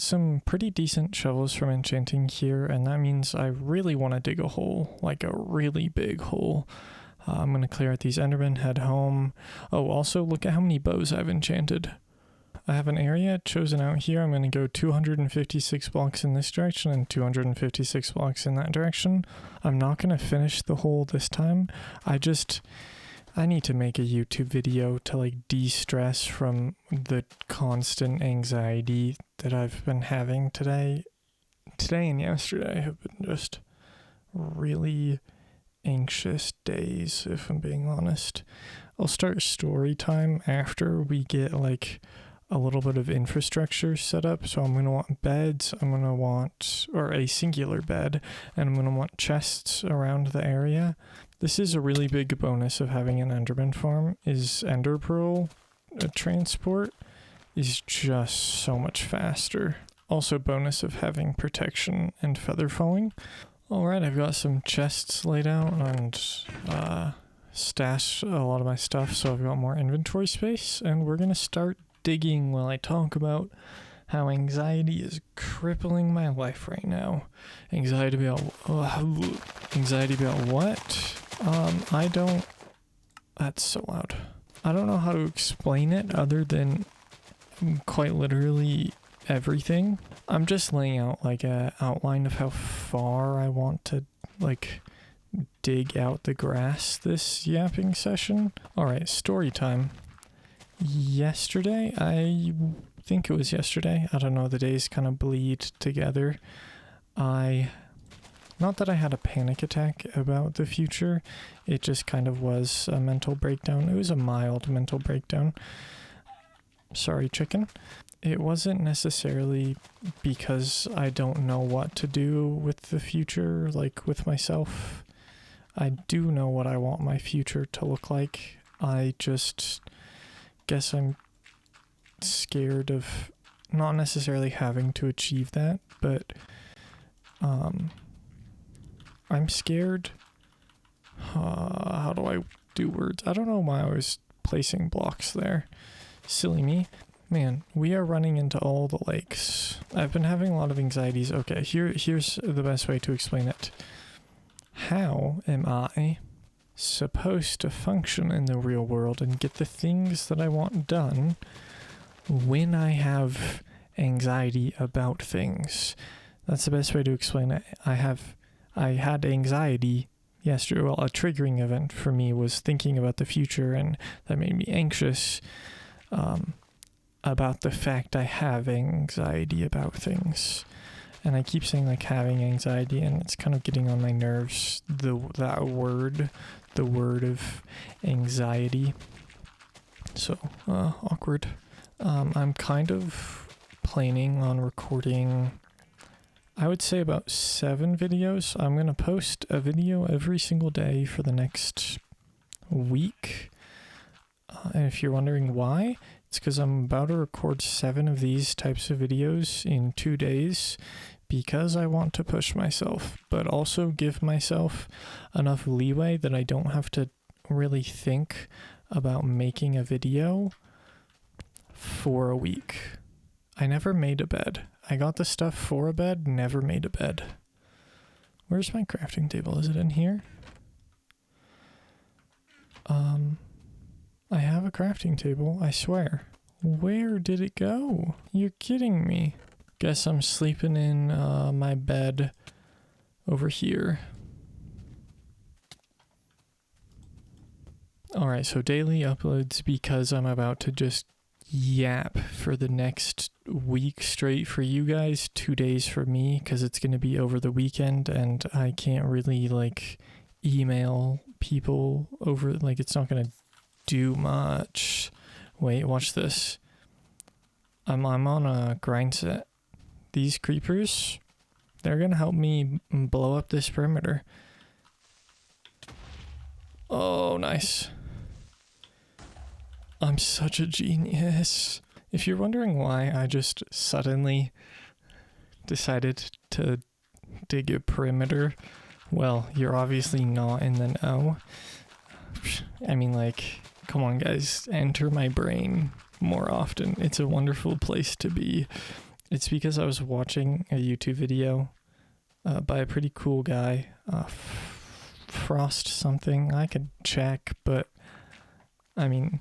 some pretty decent shovels from enchanting here, and that means I really want to dig a hole, like a really big hole. I'm going to clear out these endermen, head home. Oh, also look at how many bows I've enchanted. I have an area chosen out here. I'm going to go 256 blocks in this direction and 256 blocks in that direction. I'm not going to finish the hole this time. I need to make a YouTube video to like de-stress from the constant anxiety that I've been having today. Today and yesterday have been just really anxious days, if I'm being honest. I'll start story time after we get like a little bit of infrastructure set up. So I'm going to want beds, I'm going to want, or a singular bed, and I'm going to want chests around the area. This is a really big bonus of having an enderman farm, is ender pearl transport is just so much faster. Also bonus of having protection and feather falling. Alright, I've got some chests laid out and stashed a lot of my stuff, so I've got more inventory space, and we're going to start digging while I talk about how anxiety is crippling my life right now. Anxiety about what? That's so loud. I don't know how to explain it other than quite literally everything. I'm just laying out like a outline of how far I want to like dig out the grass this yapping session. Alright, story time. Yesterday, I think it was yesterday, I don't know, the days kind of bleed together. Not that I had a panic attack about the future, it just kind of was a mental breakdown. It was a mild mental breakdown. Sorry, chicken. It wasn't necessarily because I don't know what to do with the future, like with myself. I do know what I want my future to look like. I just guess I'm scared of not necessarily having to achieve that, but I'm scared. How do I do words? I don't know why I was placing blocks there. Silly me. Man, we are running into all the lakes. I've been having a lot of anxieties. Okay, here's the best way to explain it. How am I supposed to function in the real world and get the things that I want done when I have anxiety about things? That's the best way to explain it. I had anxiety yesterday. Well, a triggering event for me was thinking about the future, and that made me anxious about the fact I have anxiety about things. And I keep saying like having anxiety, and it's kind of getting on my nerves, the word of anxiety. So awkward. I'm kind of planning on recording, I would say, about 7 videos. I'm going to post a video every single day for the next week. And if you're wondering why, it's because I'm about to record 7 of these types of videos in 2 days because I want to push myself, but also give myself enough leeway that I don't have to really think about making a video for a week. I never made a bed. I got the stuff for a bed, never made a bed. Where's my crafting table? Is it in here? I have a crafting table, I swear. Where did it go? You're kidding me. Guess I'm sleeping in my bed over here. Alright, so daily uploads because I'm about to just yap for the next week straight for you guys, 2 days for me, because it's going to be over the weekend and I can't really like email people over, like it's not going to do much. Wait, watch this. I'm on a grind set. These creepers, they're going to help me blow up this perimeter. Oh, nice. I'm such a genius. If you're wondering why I just suddenly decided to dig a perimeter, well, you're obviously not in the know. I mean, like, come on guys, enter my brain more often. It's a wonderful place to be. It's because I was watching a YouTube video by a pretty cool guy, Frost something. I could check, but I mean,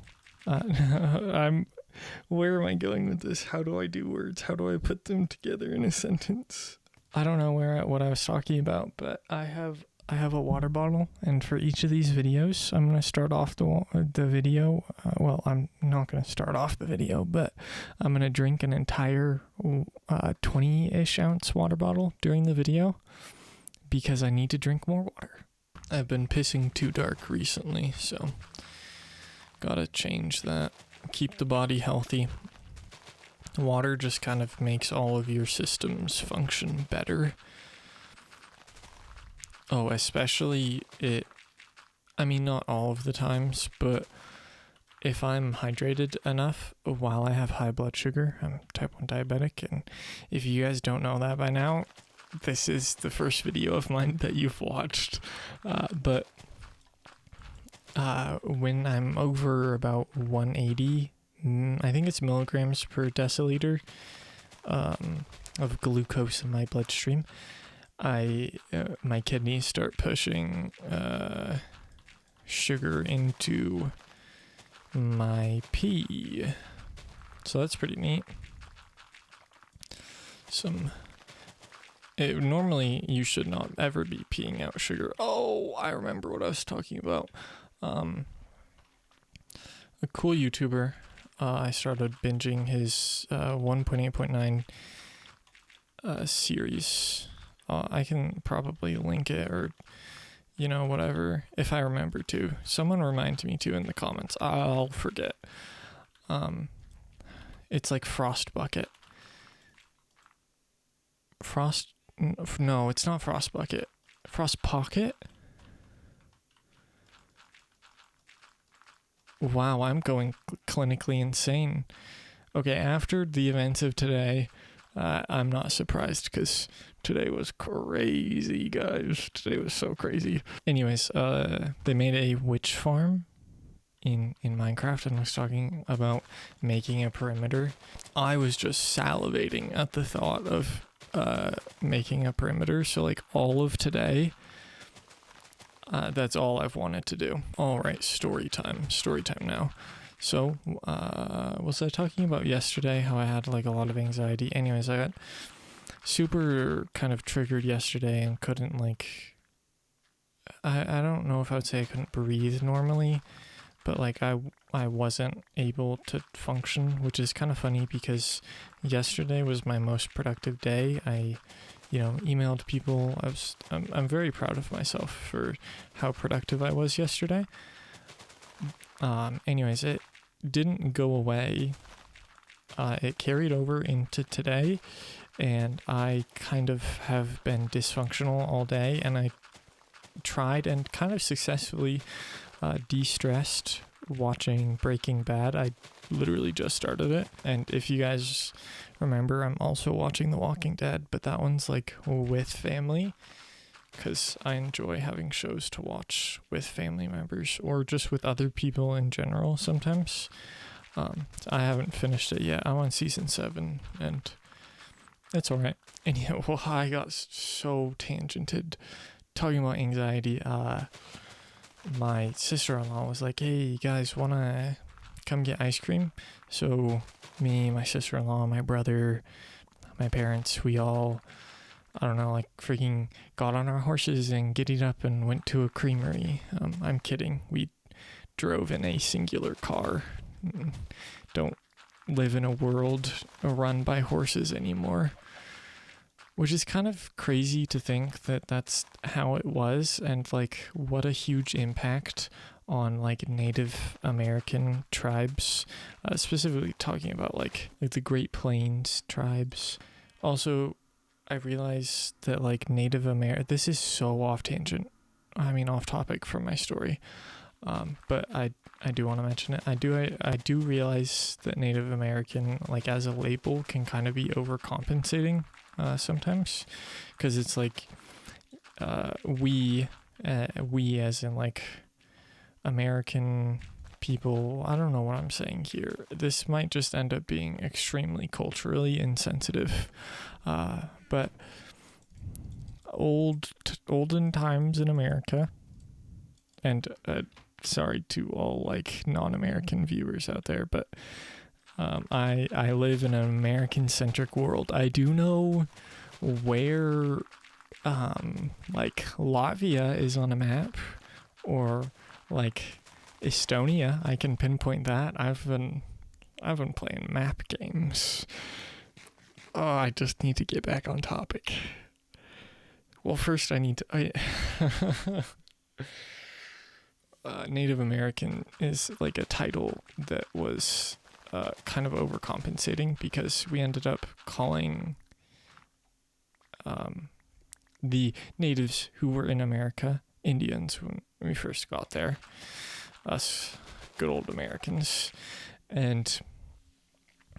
where am I going with this? How do I do words? How do I put them together in a sentence? I don't know what I was talking about, but I have a water bottle, and for each of these videos, I'm going to start off the video. Well, I'm not going to start off the video, but I'm going to drink an entire 20-ish ounce water bottle during the video because I need to drink more water. I've been pissing too dark recently, so gotta change that. Keep the body healthy. Water just kind of makes all of your systems function better. Oh, especially not all of the times, but if I'm hydrated enough while I have high blood sugar, I'm type 1 diabetic, and if you guys don't know that by now, this is the first video of mine that you've watched. But when I'm over about 180, I think it's milligrams per deciliter of glucose in my bloodstream, my kidneys start pushing sugar into my pee. So that's pretty neat. Normally you should not ever be peeing out sugar. Oh, I remember what I was talking about. A cool YouTuber, I started binging his 1.8.9 series. I can probably link it or, whatever, if I remember to. Someone remind me to in the comments. I'll forget. It's like Frost Bucket. No, it's not Frost Bucket. Frost Pocket? Wow, I'm going clinically insane. Okay, after the events of today, I'm not surprised because today was crazy, guys. Today was so crazy. Anyways, they made a witch farm in Minecraft, and I was talking about making a perimeter. I was just salivating at the thought of making a perimeter. So like all of today, that's all I've wanted to do. All right, story time now. So, was I talking about yesterday how I had like a lot of anxiety? Anyways, I got super kind of triggered yesterday and couldn't I don't know if I would say I couldn't breathe normally, but like I wasn't able to function, which is kind of funny because yesterday was my most productive day. I emailed people. I'm very proud of myself for how productive I was yesterday. Anyways, it didn't go away. It carried over into today, and I kind of have been dysfunctional all day, and I tried and kind of successfully de-stressed watching Breaking Bad. I literally just started it, and if you guys remember, I'm also watching The Walking Dead, but that one's like with family, because I enjoy having shows to watch with family members or just with other people in general sometimes. I haven't finished it yet. I'm on season 7, and it's alright. Anyhow, well, I got so tangented talking about anxiety. My sister-in-law was like, hey, you guys want to come get ice cream? So me, my sister-in-law, my brother, my parents, we all, I don't know, like freaking got on our horses and giddied up and went to a creamery. I'm kidding. We drove in a singular car. Don't live in a world run by horses anymore. Which is kind of crazy to think that that's how it was, and like what a huge impact on like Native American tribes, specifically talking about like the Great Plains tribes. Also, I realized that like Native American, this is so off topic from my story, but I do want to mention it. I do realize that Native American, like as a label, can kind of be overcompensating sometimes, because it's like we as in like American people, I don't know what I'm saying here. This might just end up being extremely culturally insensitive. But olden times in America, and sorry to all like non-American viewers out there, but I live in an American-centric world. I do know where like Latvia is on a map, or like Estonia. I can pinpoint that. I've been playing map games. Oh, I just need to get back on topic. Well, first I need to. Native American is like a title that was kind of overcompensating, because we ended up calling the natives who were in America Indians when we first got there. Us good old Americans. And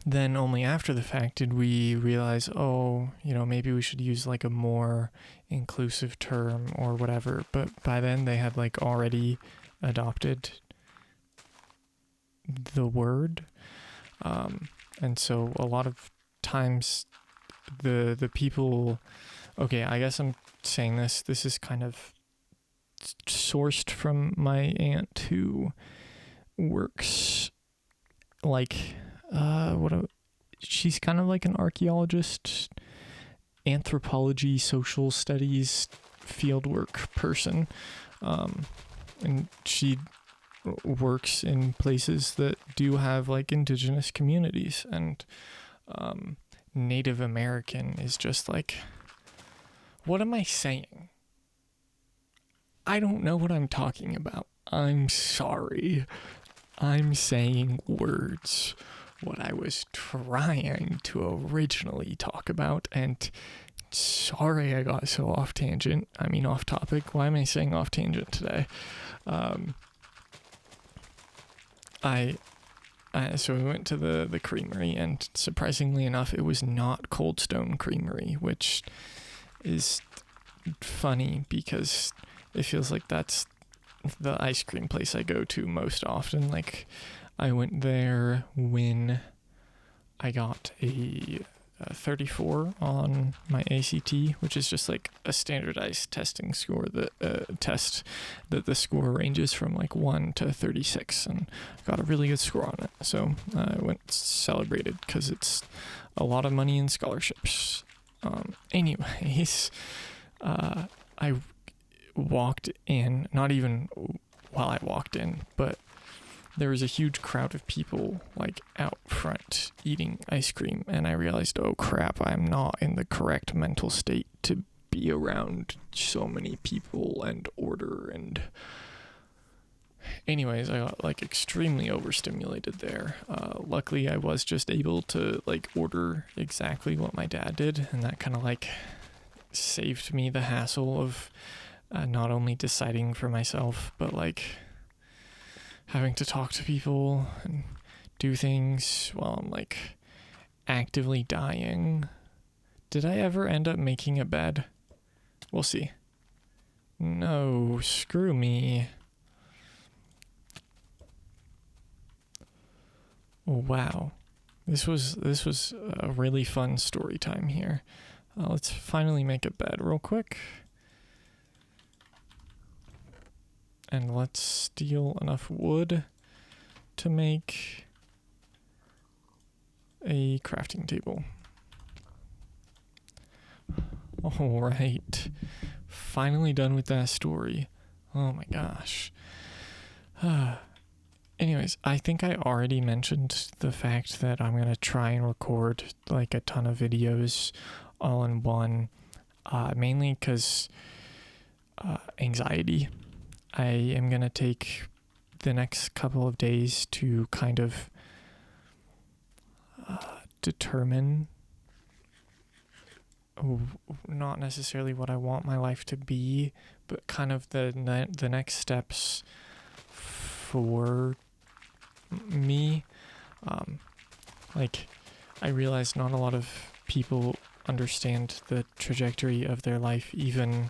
then only after the fact did we realize, maybe we should use like a more inclusive term or whatever. But by then they had like already adopted the word. And so a lot of times the people, okay, I guess I'm saying this is kind of sourced from my aunt, who works like she's kind of like an archaeologist, anthropology, social studies, fieldwork person, and she works in places that do have like indigenous communities, and Native American is just like, what am I saying? I don't know what I'm talking about. I'm sorry. I'm saying words. What I was trying to originally talk about, and sorry I got so off topic. Why am I saying off tangent today? So we went to the creamery, and surprisingly enough, it was not Cold Stone Creamery, which is funny because it feels like that's the ice cream place I go to most often. Like, I went there when I got a 34 on my ACT, which is just like a standardized testing score, test that the score ranges from like 1 to 36, and got a really good score on it. So I went celebrated because it's a lot of money in scholarships. Anyways, I walked in, not even while I walked in, but there was a huge crowd of people like out front eating ice cream, and I realized, oh crap, I'm not in the correct mental state to be around so many people and order. And anyways, I got like extremely overstimulated there. Luckily I was just able to like order exactly what my dad did, and that kind of like saved me the hassle of not only deciding for myself, but like having to talk to people and do things while I'm like actively dying. Did I ever end up making a bed? We'll see. No, screw me. Wow. This was a really fun story time here. Let's finally make a bed real quick. And let's steal enough wood to make a crafting table. Alright. Finally done with that story. Oh my gosh. Anyways, I think I already mentioned the fact that I'm going to try and record like a ton of videos all in one, mainly because anxiety. I am going to take the next couple of days to kind of determine not necessarily what I want my life to be, but kind of the next steps for me. Like, I realize not a lot of people understand the trajectory of their life, even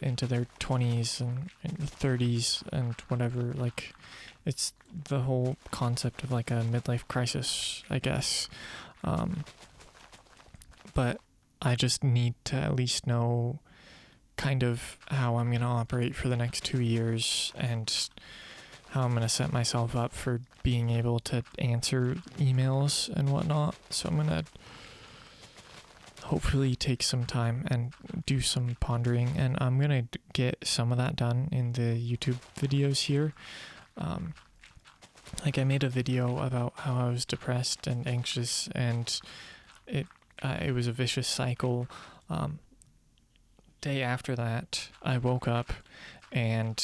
into their 20s and 30s and whatever. Like, it's the whole concept of like a midlife crisis, I guess. But I just need to at least know kind of how I'm going to operate for the next 2 years and how I'm going to set myself up for being able to answer emails and whatnot. So I'm going to hopefully take some time and do some pondering, and I'm going to get some of that done in the YouTube videos here. Like I made a video about how I was depressed and anxious, and it was a vicious cycle. Day after that, I woke up and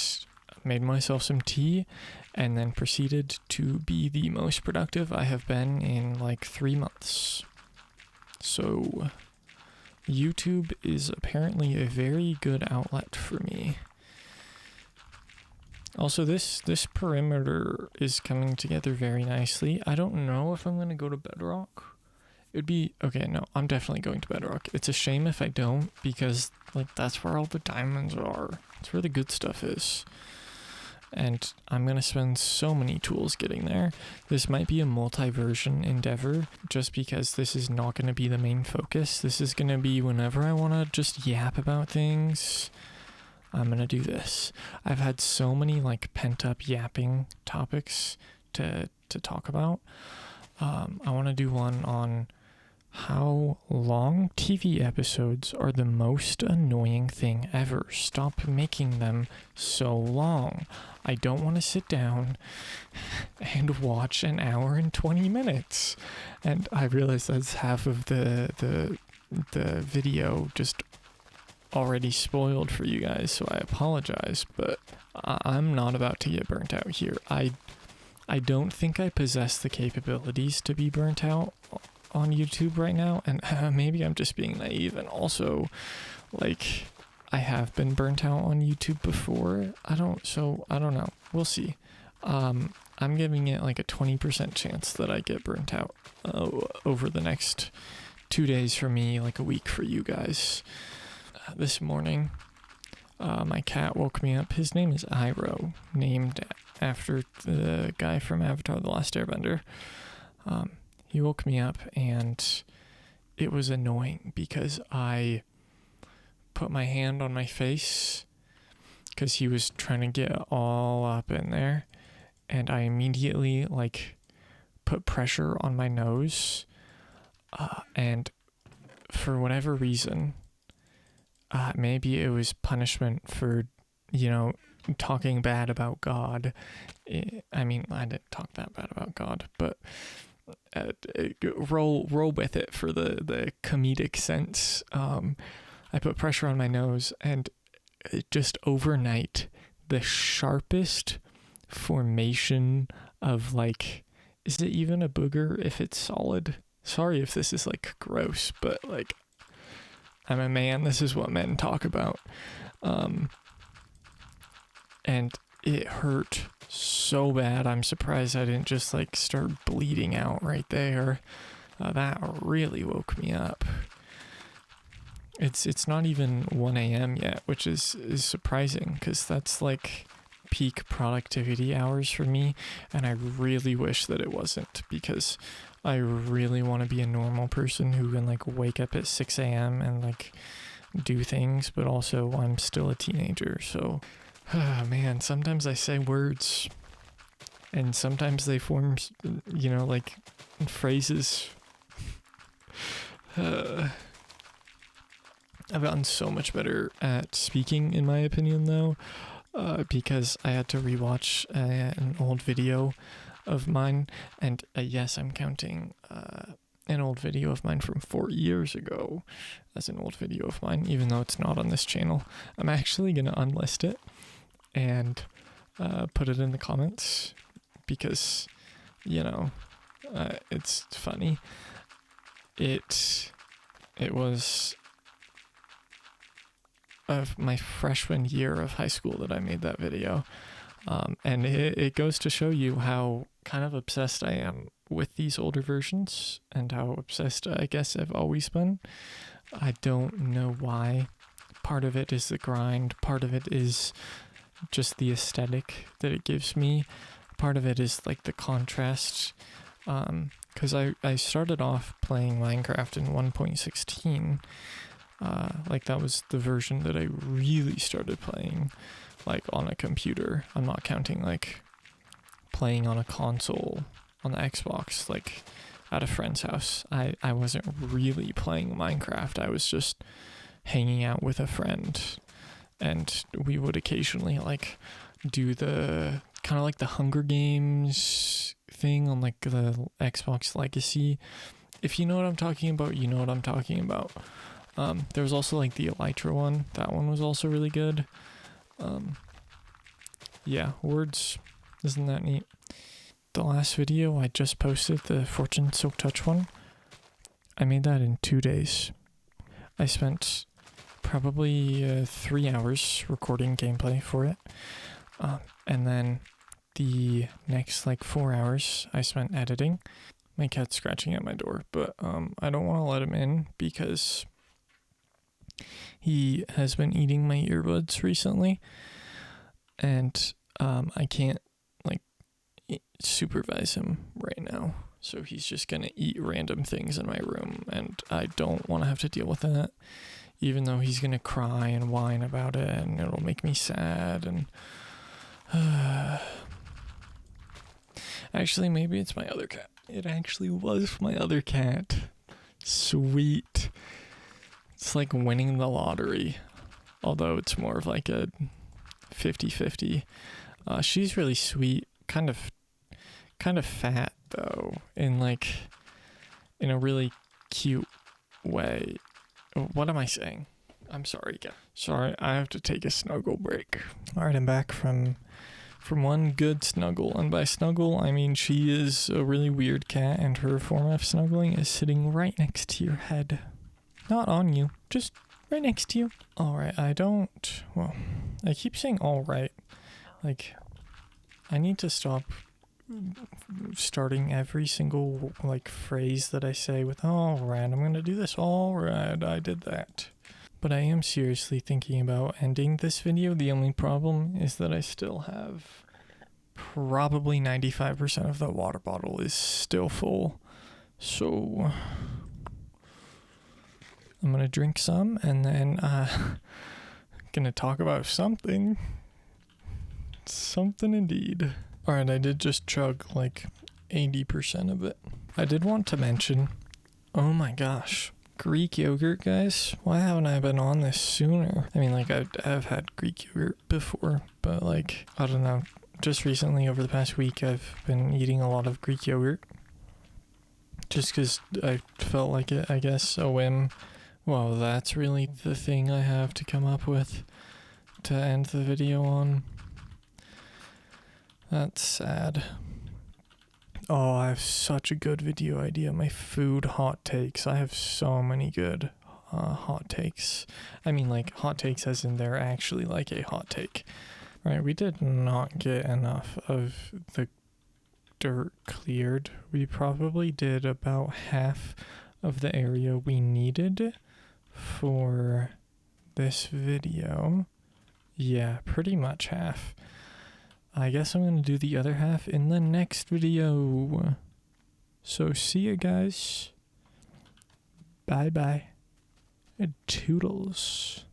made myself some tea and then proceeded to be the most productive I have been in like 3 months. So YouTube is apparently a very good outlet for me. Also, this perimeter is coming together very nicely. I don't know if I'm going to go to Bedrock. It would be... Okay, no, I'm definitely going to Bedrock. It's a shame if I don't, because like that's where all the diamonds are. It's where the good stuff is. And I'm going to spend so many tools getting there. This might be a multi-version endeavor, just because this is not going to be the main focus. This is going to be whenever I want to just yap about things, I'm going to do this. I've had so many like pent-up yapping topics to talk about. I want to do one on how long TV episodes are the most annoying thing ever. Stop making them so long. I don't want to sit down and watch an hour and 20 minutes. And I realize that's half of the video just already spoiled for you guys, so I apologize, but I'm not about to get burnt out here. I don't think I possess the capabilities to be burnt out on YouTube right now, and maybe I'm just being naive, and also, like, I have been burnt out on YouTube before. I don't know. We'll see. I'm giving it like a 20% chance that I get burnt out over the next 2 days for me, like a week for you guys. This morning, my cat woke me up. His name is Iroh, named after the guy from Avatar: The Last Airbender. He woke me up, and it was annoying because I put my hand on my face because he was trying to get all up in there, and I immediately like put pressure on my nose, and for whatever reason, maybe it was punishment for, talking bad about God. I mean, I didn't talk that bad about God, but roll with it for the comedic sense. I put pressure on my nose, and just overnight, the sharpest formation of like, is it even a booger if it's solid? Sorry if this is like gross, but like, I'm a man. This is what men talk about. And it hurt so bad. I'm surprised I didn't just like start bleeding out right there. That really woke me up. It's not even 1 a.m. yet, which is surprising because that's like peak productivity hours for me, and I really wish that it wasn't, because I really want to be a normal person who can like wake up at 6 a.m. and like do things, but also I'm still a teenager, so man, sometimes I say words and sometimes they form, like phrases. I've gotten so much better at speaking, in my opinion, though, because I had to rewatch an old video of mine, and yes, I'm counting an old video of mine from 4 years ago as an old video of mine, even though it's not on this channel. I'm actually going to unlist it and put it in the comments because, it's funny. It was of my freshman year of high school that I made that video. And it goes to show you how kind of obsessed I am with these older versions and how obsessed I guess I've always been. I don't know why. Part of it is the grind. Part of it is just the aesthetic that it gives me. part of it is like the contrast, because I started off playing Minecraft in 1.16. Like that was the version that I really started playing, like on a computer. I'm not counting like playing on a console on the Xbox, like at a friend's house. I wasn't really playing Minecraft. I was just hanging out with a friend, and we would occasionally like do the kind of like the Hunger Games thing on like the Xbox Legacy. If you know what I'm talking about, you know what I'm talking about. There was also like the Elytra one. That one was also really good. Yeah, words. Isn't that neat? The last video I just posted, the Fortune Silk Touch one, I made that in 2 days. I spent probably 3 hours recording gameplay for it. And then the next like 4 hours I spent editing. My cat's scratching at my door, but I don't want to let him in because he has been eating my earbuds recently, and I can't like supervise him right now. So he's just gonna eat random things in my room, and I don't want to have to deal with that, even though he's gonna cry and whine about it, and it'll make me sad. And actually, maybe it's my other cat. It actually was my other cat. Sweet. It's like winning the lottery, although it's more of like a 50-50. She's really sweet, kind of fat though, in a really cute way. What am I saying? I'm sorry, guys. Sorry, I have to take a snuggle break. All right, I'm back from one good snuggle, and by snuggle I mean she is a really weird cat, and her form of snuggling is sitting right next to your head. Not on you, just right next to you. Alright, I keep saying alright. Like, I need to stop starting every single, like, phrase that I say with, alright, I'm gonna do this, alright, I did that. But I am seriously thinking about ending this video. The only problem is that I still have probably 95% of the water bottle is still full. So I'm gonna drink some, and then gonna talk about something indeed. Alright, I did just chug like 80% of it. I did want to mention, oh my gosh, Greek yogurt, guys. Why haven't I been on this sooner? I mean, like, I've had Greek yogurt before, but like, I don't know, just recently over the past week I've been eating a lot of Greek yogurt just because I felt like it, I guess, a whim. Well, that's really the thing I have to come up with to end the video on. That's sad. Oh, I have such a good video idea. My food hot takes. I have so many good hot takes. I mean, like, hot takes as in they're actually like a hot take. Right, we did not get enough of the dirt cleared. We probably did about half of the area we needed for this video. Yeah, pretty much half. I guess I'm going to do the other half in the next video. So see you guys. Bye bye. Toodles.